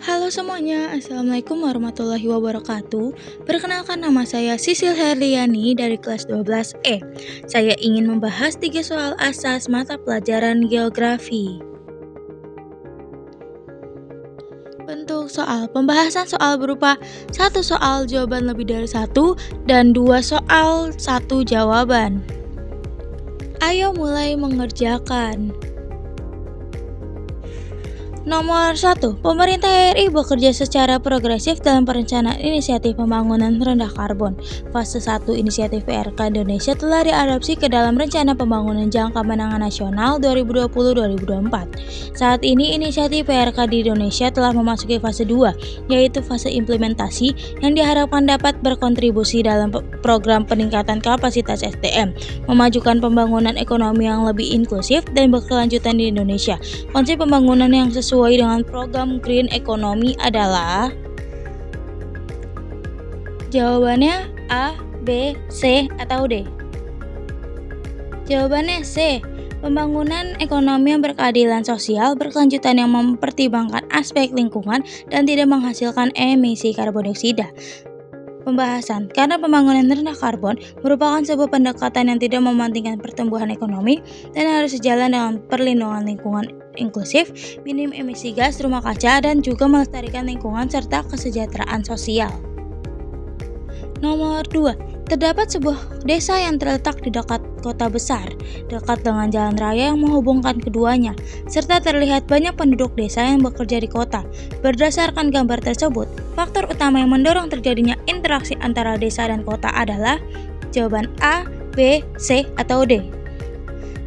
Halo semuanya, Assalamualaikum warahmatullahi wabarakatuh. Perkenalkan, nama saya Sisil Herliani dari kelas 12E. Saya ingin membahas 3 soal asas mata pelajaran geografi. Bentuk soal: pembahasan soal berupa 1 soal jawaban lebih dari 1 dan 2 soal 1 jawaban. Ayo mulai mengerjakan. Nomor 1. Pemerintah RI bekerja secara progresif dalam perencanaan inisiatif pembangunan rendah karbon. Fase 1 inisiatif PRK Indonesia telah diadopsi ke dalam Rencana Pembangunan Jangka Menengah Nasional 2020-2024. Saat ini inisiatif PRK di Indonesia telah memasuki fase 2, yaitu fase implementasi yang diharapkan dapat berkontribusi dalam program peningkatan kapasitas SDM, memajukan pembangunan ekonomi yang lebih inklusif dan berkelanjutan di Indonesia. Konsep pembangunan yang sesuai dengan program Green Economy adalah jawabannya A, B, C, atau D. Jawabannya C. Pembangunan ekonomi yang berkeadilan sosial, berkelanjutan yang mempertimbangkan aspek lingkungan dan tidak menghasilkan emisi karbon dioksida. Pembahasan: karena pembangunan rendah karbon merupakan sebuah pendekatan yang tidak mementingkan pertumbuhan ekonomi dan harus sejalan dengan perlindungan lingkungan inklusif, minim emisi gas rumah kaca, dan juga melestarikan lingkungan serta kesejahteraan sosial. Nomor 2. Terdapat sebuah desa yang terletak di dekat kota besar, dekat dengan jalan raya yang menghubungkan keduanya, serta terlihat banyak penduduk desa yang bekerja di kota. Berdasarkan gambar tersebut, faktor utama yang mendorong terjadinya interaksi antara desa dan kota adalah jawaban A, B, C, atau D.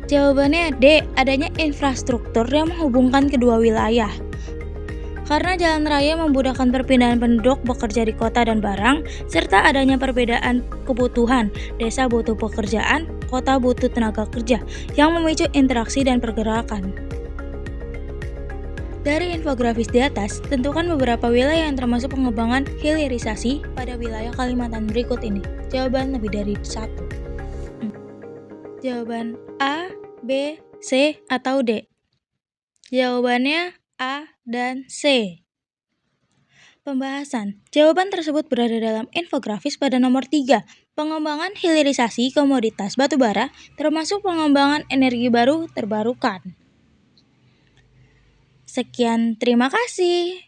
Jawabannya D, adanya infrastruktur yang menghubungkan kedua wilayah. Karena jalan raya memudahkan perpindahan penduduk bekerja di kota dan barang, serta adanya perbedaan kebutuhan, desa butuh pekerjaan, kota butuh tenaga kerja, yang memicu interaksi dan pergerakan. Dari infografis di atas, tentukan beberapa wilayah yang termasuk pengembangan hilirisasi pada wilayah Kalimantan berikut ini. Jawaban lebih dari 1. Jawaban A, B, C, atau D. Jawabannya A dan C. Pembahasan: jawaban tersebut berada dalam infografis pada nomor 3. Pengembangan hilirisasi komoditas batubara termasuk pengembangan energi baru terbarukan. Sekian, terima kasih.